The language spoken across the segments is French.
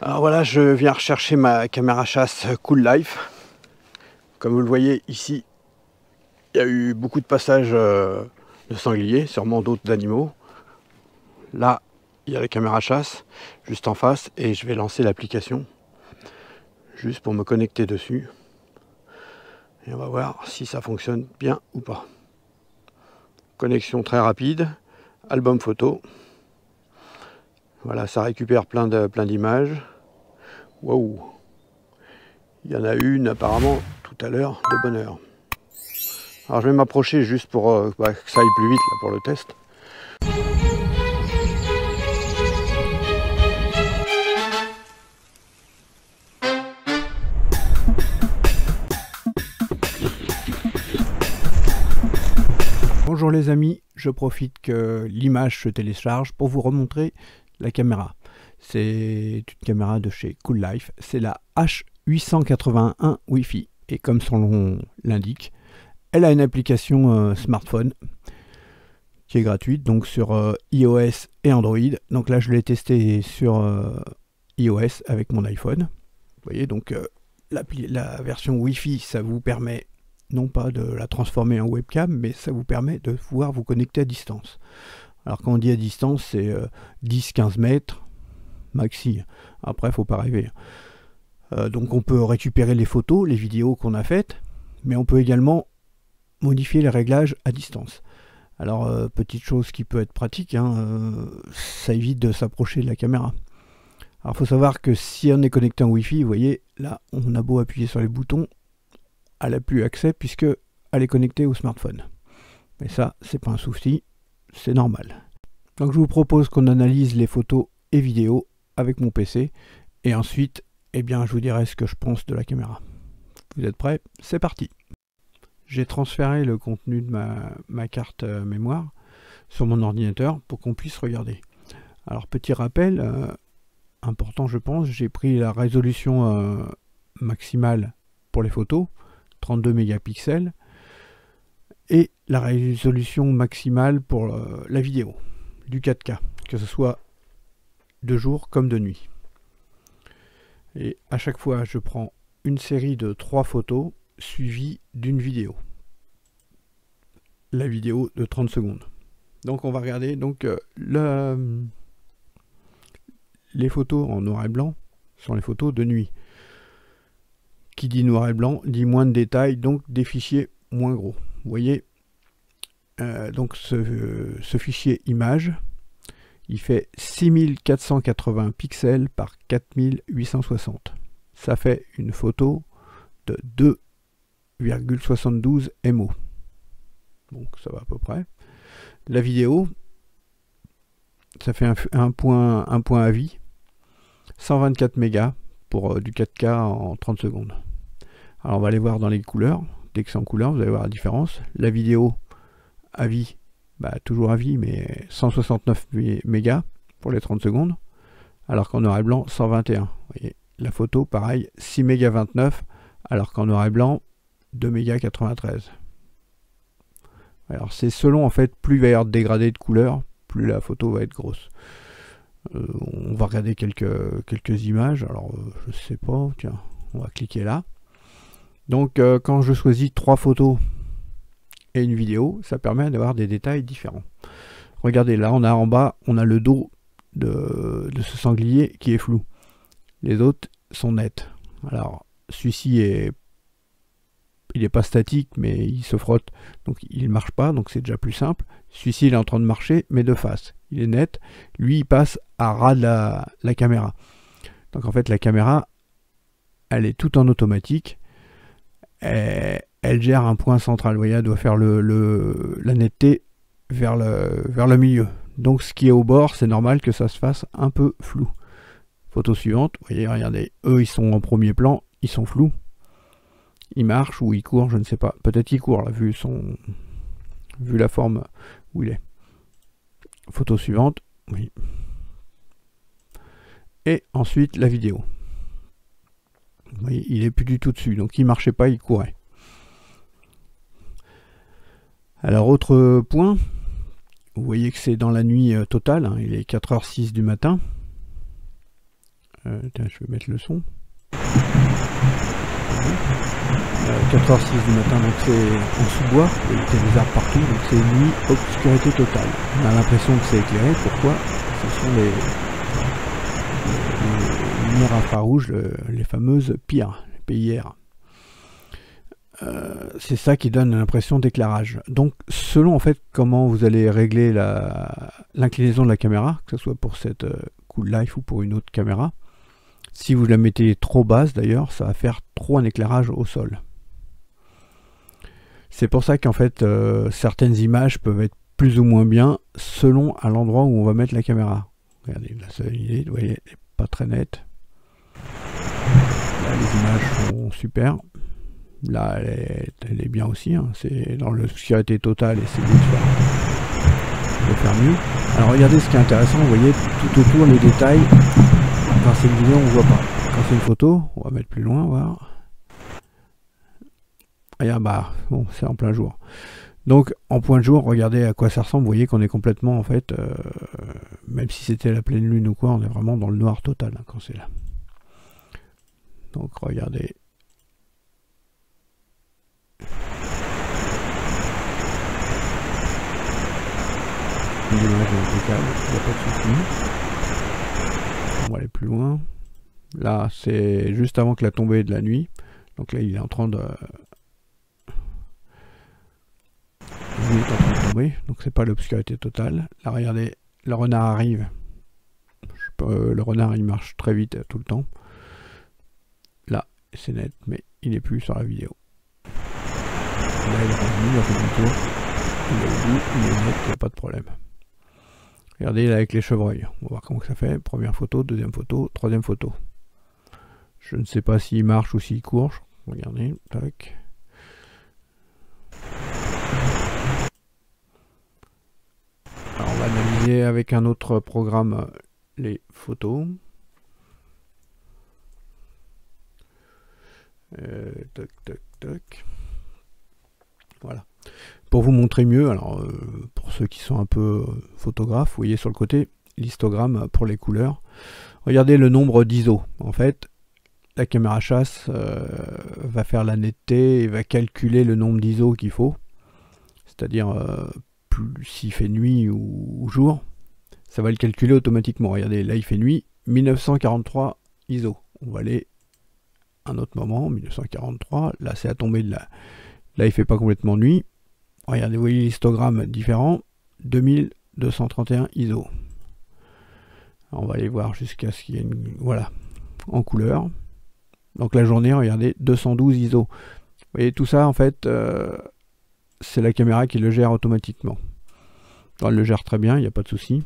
Alors voilà, je viens rechercher ma caméra chasse Cool Life. Comme vous le voyez ici, il y a eu beaucoup de passages de sangliers, sûrement d'autres animaux. Là, il y a la caméra chasse juste en face et je vais lancer l'application juste pour me connecter dessus. Et on va voir si ça fonctionne bien ou pas. Connexion très rapide, album photo. Voilà, ça récupère plein d'images. Waouh! Il y en a une apparemment tout à l'heure de bonne heure. Alors je vais m'approcher juste pour que ça aille plus vite là, pour le test. Bonjour les amis, je profite que l'image se télécharge pour vous remontrer la caméra. C'est une caméra de chez Cool Life, c'est la H881 Wi-Fi. Et comme son nom l'indique, elle a une application smartphone qui est gratuite, donc sur iOS et Android. Donc là je l'ai testé sur iOS avec mon iPhone. Vous voyez, donc la version Wi-Fi, ça vous permet non pas de la transformer en webcam, mais ça vous permet de pouvoir vous connecter à distance. Alors quand on dit à distance, c'est 10-15 mètres maxi. Après, il ne faut pas rêver. Donc on peut récupérer les photos, les vidéos qu'on a faites, mais on peut également modifier les réglages à distance. Alors, petite chose qui peut être pratique, ça évite de s'approcher de la caméra. Alors, il faut savoir que si on est connecté en Wi-Fi, vous voyez, là, on a beau appuyer sur les boutons, elle n'a plus accès puisque elle est connectée au smartphone. Mais ça, c'est pas un souci, c'est normal. Donc, je vous propose qu'on analyse les photos et vidéos avec mon PC, et ensuite, eh bien, je vous dirai ce que je pense de la caméra. Vous êtes prêts? C'est parti! J'ai transféré le contenu de ma carte mémoire sur mon ordinateur pour qu'on puisse regarder. Alors petit rappel, important je pense, j'ai pris la résolution maximale pour les photos, 32 mégapixels, et la résolution maximale pour la vidéo, du 4K, que ce soit de jour comme de nuit. Et à chaque fois je prends une série de 3 photos suivi d'une vidéo. La vidéo de 30 secondes. Donc on va regarder donc les photos en noir et blanc sont les photos de nuit. Qui dit noir et blanc dit moins de détails, donc des fichiers moins gros. Vous voyez, donc ce fichier image, il fait 6480 pixels par 4860. Ça fait une photo de 2,72 MO. Donc ça va à peu près. La vidéo, ça fait un point à vie, 124 mégas pour du 4K en 30 secondes. Alors on va aller voir dans les couleurs. Dès que c'est en couleur, vous allez voir la différence. La vidéo à vie, toujours à vie, mais 169 mégas pour les 30 secondes. Alors qu'en noir et blanc, 121. Vous voyez, la photo, pareil, 6 mégas 29, alors qu'en noir et blanc, 2 mégas 93. Alors c'est selon, en fait, plus il va y avoir de dégradé de couleur, plus la photo va être grosse. On va regarder quelques images. Alors je sais pas, tiens, on va cliquer là. Donc quand je choisis 3 photos et une vidéo, ça permet d'avoir des détails différents. Regardez, là on a en bas, on a le dos de ce sanglier qui est flou. Les autres sont nets. Alors celui-ci il n'est pas statique, mais il se frotte, donc il ne marche pas, donc c'est déjà plus simple. Celui-ci, il est en train de marcher, mais de face. Il est net. Lui, il passe à ras de la caméra. Donc en fait, la caméra, elle est toute en automatique. Elle gère un point central. Vous voyez, elle doit faire la netteté vers le milieu. Donc ce qui est au bord, c'est normal que ça se fasse un peu flou. Photo suivante. Vous voyez, regardez, eux, ils sont en premier plan, ils sont flous. Il marche ou il court, je ne sais pas. Peut-être qu'il court, là, vu la forme où il est. Photo suivante. Oui. Et ensuite, la vidéo. Vous voyez, il n'est plus du tout dessus. Donc, il ne marchait pas, il courait. Alors, autre point. Vous voyez que c'est dans la nuit totale. Il est 4h06 du matin. Tiens, je vais mettre le son. 4h06 du matin, donc c'est en sous-bois, il y a des arbres partout, donc c'est nuit, obscurité totale. On a l'impression que c'est éclairé, pourquoi? Ce sont les lumières infrarouges, les fameuses PIR, les PIR. C'est ça qui donne l'impression d'éclairage. Donc selon en fait comment vous allez régler l'inclinaison de la caméra, que ce soit pour cette Cool Life ou pour une autre caméra, si vous la mettez trop basse d'ailleurs, ça va faire trop un éclairage au sol. C'est pour ça qu'en fait certaines images peuvent être plus ou moins bien selon à l'endroit où on va mettre la caméra. Regardez, la seule idée, vous voyez, elle n'est pas très nette. Là, les images sont super. Là, elle est bien aussi. Hein. C'est dans l'obscurité totale et c'est mieux de faire mieux. Alors regardez ce qui est intéressant, vous voyez tout autour les détails. Quand c'est une vidéo, on ne voit pas. Quand c'est une photo, on va mettre plus loin, voir. Regarde, bah, bon, c'est en plein jour. Donc, en point de jour, regardez à quoi ça ressemble. Vous voyez qu'on est complètement, en fait, même si c'était la pleine lune ou quoi, on est vraiment dans le noir total hein, quand c'est là. Donc, regardez. L'image est impeccable, il n'y a pas de souci. On va aller plus loin. Là, c'est juste avant que la tombée de la nuit. Donc là, il est en train de... Il est en train de tomber, donc c'est pas l'obscurité totale. Là, regardez, le renard arrive. Le renard, il marche très vite tout le temps. Là, c'est net, mais il n'est plus sur la vidéo. Là, il est revenu, il a fait un tour. Il est au bout, il est net, il n'y a pas de problème. Regardez là avec les chevreuils. On va voir comment ça fait. Première photo, deuxième photo, troisième photo. Je ne sais pas s'il marche ou s'il court. Regardez, tac. Alors on va analyser avec un autre programme les photos. Tac, tac, tac. Voilà. Pour vous montrer mieux, alors pour ceux qui sont un peu photographes, vous voyez sur le côté l'histogramme pour les couleurs. Regardez le nombre d'ISO. En fait, la caméra chasse va faire la netteté et va calculer le nombre d'ISO qu'il faut. C'est-à-dire, s'il fait nuit ou jour, ça va le calculer automatiquement. Regardez, là il fait nuit, 1943 ISO. On va aller à un autre moment, 1943. Là c'est à tomber de là. Là il fait pas complètement nuit. Regardez, vous voyez l'histogramme différent, 2231 ISO. Alors, on va aller voir jusqu'à ce qu'il y ait une... Voilà, en couleur. Donc la journée, regardez, 212 ISO. Vous voyez, tout ça, en fait, c'est la caméra qui le gère automatiquement. Alors, elle le gère très bien, il n'y a pas de souci.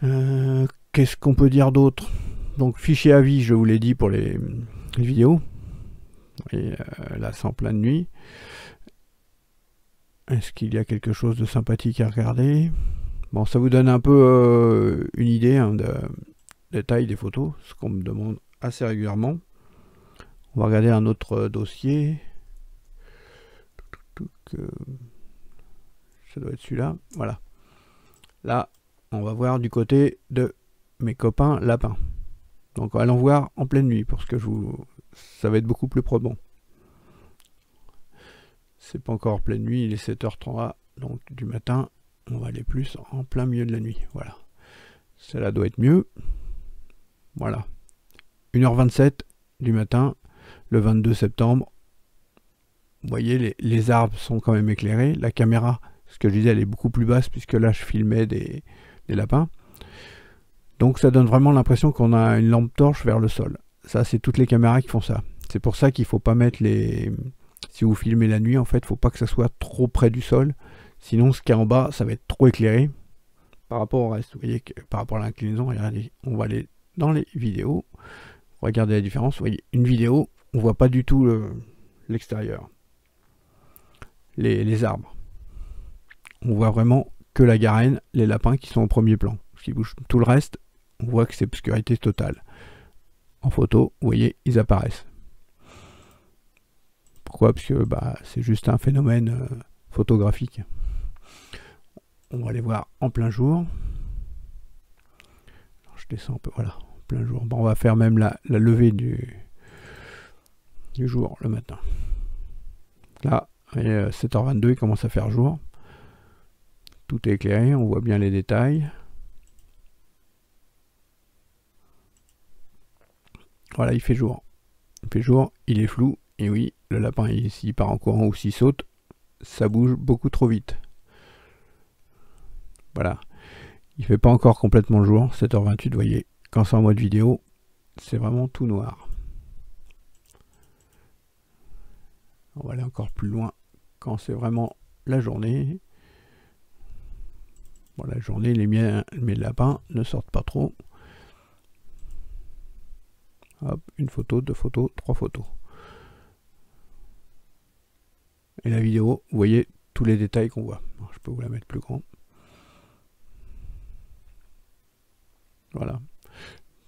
Qu'est-ce qu'on peut dire d'autre? Donc fichier à vie, je vous l'ai dit pour les vidéos. Vous voyez, là, c'est en pleine nuit. Est-ce qu'il y a quelque chose de sympathique à regarder? Bon, ça vous donne un peu une idée hein, de taille des photos, ce qu'on me demande assez régulièrement. On va regarder un autre dossier. Ça doit être celui-là. Voilà. Là, on va voir du côté de mes copains lapins. Donc, allons voir en pleine nuit, parce que ça va être beaucoup plus probant. C'est pas encore pleine nuit, il est 7h30 donc du matin, on va aller plus en plein milieu de la nuit. Voilà. Celle-là doit être mieux. Voilà. 1h27 du matin, le 22 septembre. Vous voyez, les arbres sont quand même éclairés. La caméra, ce que je disais, elle est beaucoup plus basse, puisque là, je filmais des lapins. Donc ça donne vraiment l'impression qu'on a une lampe torche vers le sol. Ça, c'est toutes les caméras qui font ça. C'est pour ça qu'il ne faut pas mettre les... Si vous filmez la nuit, en fait, il ne faut pas que ça soit trop près du sol. Sinon, ce qui est en bas, ça va être trop éclairé par rapport au reste. Vous voyez que par rapport à l'inclinaison, regardez, on va aller dans les vidéos. Regardez la différence. Vous voyez, une vidéo, on ne voit pas du tout l'extérieur. Les arbres. On voit vraiment que la garenne, les lapins qui sont au premier plan. Ce qui bouge. Tout le reste, on voit que c'est obscurité totale. En photo, vous voyez, ils apparaissent. Pourquoi? Parce que bah, c'est juste un phénomène photographique. On va aller voir en plein jour. Alors, je descends un peu, voilà, en plein jour. Bon, on va faire même la levée du jour le matin. Là, 7h22, il commence à faire jour. Tout est éclairé, on voit bien les détails. Voilà, il fait jour. Il fait jour, il est flou. Et oui, le lapin, s'il part en courant ou s'il saute, ça bouge beaucoup trop vite. Voilà. Il fait pas encore complètement jour, 7h28, vous voyez. Quand c'est en mode vidéo, c'est vraiment tout noir. On va aller encore plus loin quand c'est vraiment la journée. Bon, la journée, mes lapins ne sortent pas trop. Hop, une photo, 2 photos, 3 photos. Et la vidéo, vous voyez tous les détails qu'on voit. Alors, je peux vous la mettre plus grand. Voilà.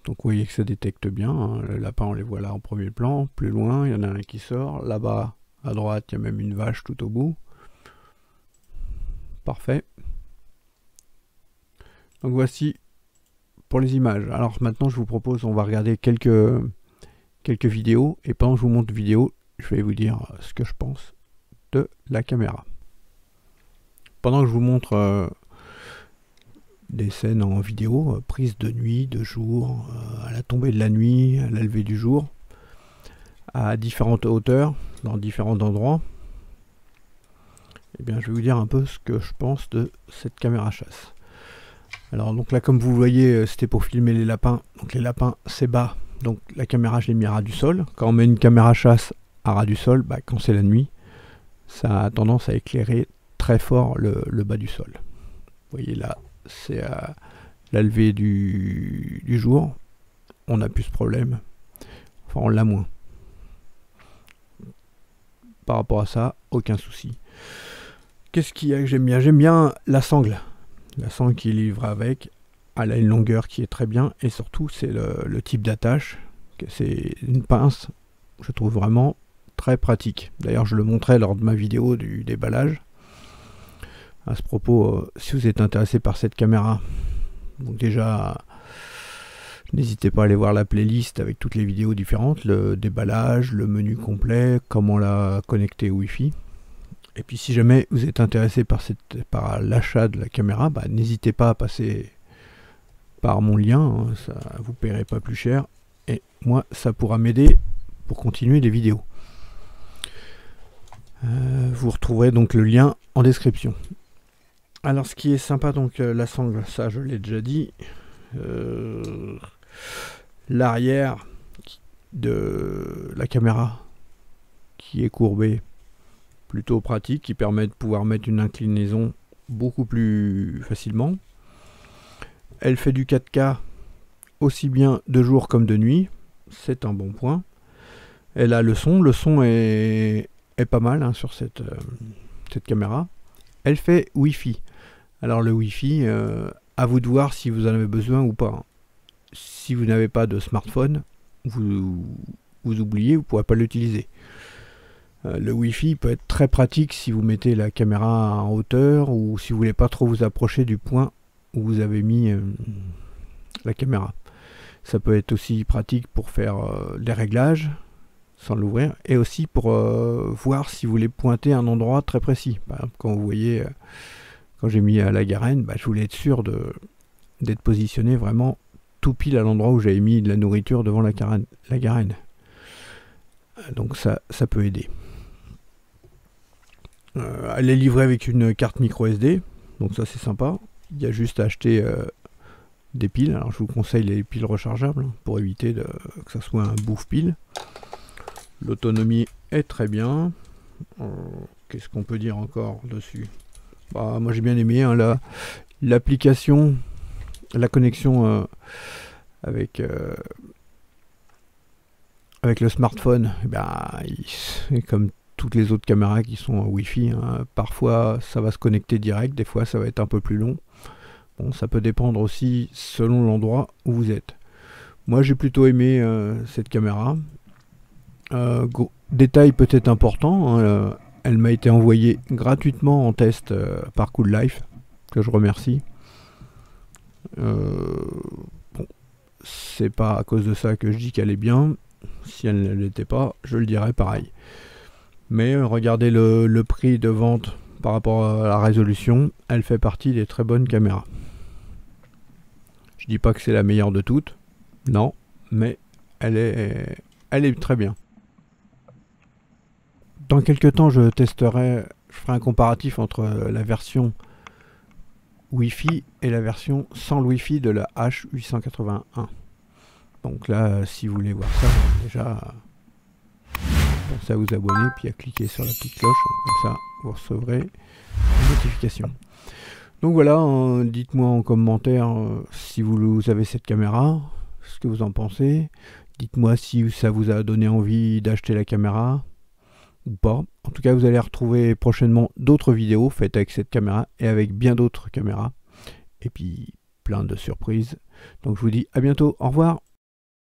Donc vous voyez que ça détecte bien. Hein. Le lapin, on les voit là en premier plan. Plus loin, il y en a un qui sort. Là-bas, à droite, il y a même une vache tout au bout. Parfait. Donc voici pour les images. Alors maintenant, je vous propose, on va regarder quelques vidéos. Et pendant que je vous montre vidéo, je vais vous dire ce que je pense de la caméra. Pendant que je vous montre des scènes en vidéo, prises de nuit, de jour, à la tombée de la nuit, à la levée du jour, à différentes hauteurs, dans différents endroits, et bien je vais vous dire un peu ce que je pense de cette caméra chasse. Alors donc là, comme vous voyez, c'était pour filmer les lapins. Donc les lapins, c'est bas, donc la caméra je l'ai mis à ras du sol. Quand on met une caméra chasse à ras du sol, bah, quand c'est la nuit, ça a tendance à éclairer très fort le bas du sol. Vous voyez là, c'est à la levée du jour, on n'a plus ce problème, enfin on l'a moins. Par rapport à ça, aucun souci. Qu'est-ce qu'il y a que j'aime bien? J'aime bien la sangle qui est livrée avec. Elle a une longueur qui est très bien, et surtout c'est le type d'attache, c'est une pince, je trouve vraiment très pratique. D'ailleurs je le montrais lors de ma vidéo du déballage. À ce propos, si vous êtes intéressé par cette caméra, donc déjà, n'hésitez pas à aller voir la playlist avec toutes les vidéos différentes, le déballage, le menu complet, comment la connecter au Wi-Fi. Et puis si jamais vous êtes intéressé par l'achat de la caméra, bah, n'hésitez pas à passer par mon lien, hein, ça ne vous paierez pas plus cher. Et moi, ça pourra m'aider pour continuer les vidéos. Vous retrouverez donc le lien en description. Alors ce qui est sympa, donc la sangle, ça je l'ai déjà dit. L'arrière de la caméra qui est courbée, plutôt pratique, qui permet de pouvoir mettre une inclinaison beaucoup plus facilement. Elle fait du 4K aussi bien de jour comme de nuit, c'est un bon point. Elle a le son est pas mal hein, sur cette caméra. Elle fait Wi-Fi. Alors le Wi-Fi, à vous de voir si vous en avez besoin ou pas. Si vous n'avez pas de smartphone, vous oubliez, vous ne pourrez pas l'utiliser. Le Wi-Fi peut être très pratique si vous mettez la caméra en hauteur ou si vous voulez pas trop vous approcher du point où vous avez mis la caméra. Ça peut être aussi pratique pour faire des réglages sans l'ouvrir et aussi pour voir si vous voulez pointer un endroit très précis. Par exemple, quand vous voyez, quand j'ai mis la garenne, bah, je voulais être sûr d'être positionné vraiment tout pile à l'endroit où j'avais mis de la nourriture devant la garenne. Donc ça peut aider. Elle est livrée avec une carte micro SD, donc ça c'est sympa. Il y a juste à acheter des piles. Alors je vous conseille les piles rechargeables hein, pour éviter que ça soit un bouffe-pile. L'autonomie est très bien. Qu'est-ce qu'on peut dire encore dessus? Bah, moi j'ai bien aimé hein, l'application, la connexion avec le smartphone. Bah, comme toutes les autres caméras qui sont en Wi-Fi, hein, parfois ça va se connecter direct, des fois ça va être un peu plus long. Bon, ça peut dépendre aussi selon l'endroit où vous êtes. Moi j'ai plutôt aimé cette caméra. Détail peut-être important, hein, elle m'a été envoyée gratuitement en test par Cool Life, que je remercie. Bon, c'est pas à cause de ça que je dis qu'elle est bien. Si elle ne l'était pas, je le dirais pareil. Mais regardez le prix de vente par rapport à la résolution, elle fait partie des très bonnes caméras. Je dis pas que c'est la meilleure de toutes, non, mais elle est très bien. Dans quelques temps, je ferai un comparatif entre la version Wi-Fi et la version sans le Wi-Fi de la H881. Donc là, si vous voulez voir ça, déjà, pensez à vous abonner, puis à cliquer sur la petite cloche, comme ça, vous recevrez une notification. Donc voilà, dites-moi en commentaire si vous avez cette caméra, ce que vous en pensez. Dites-moi si ça vous a donné envie d'acheter la caméra ou pas. En tout cas, vous allez retrouver prochainement d'autres vidéos faites avec cette caméra et avec bien d'autres caméras. Et puis, plein de surprises. Donc je vous dis à bientôt, au revoir.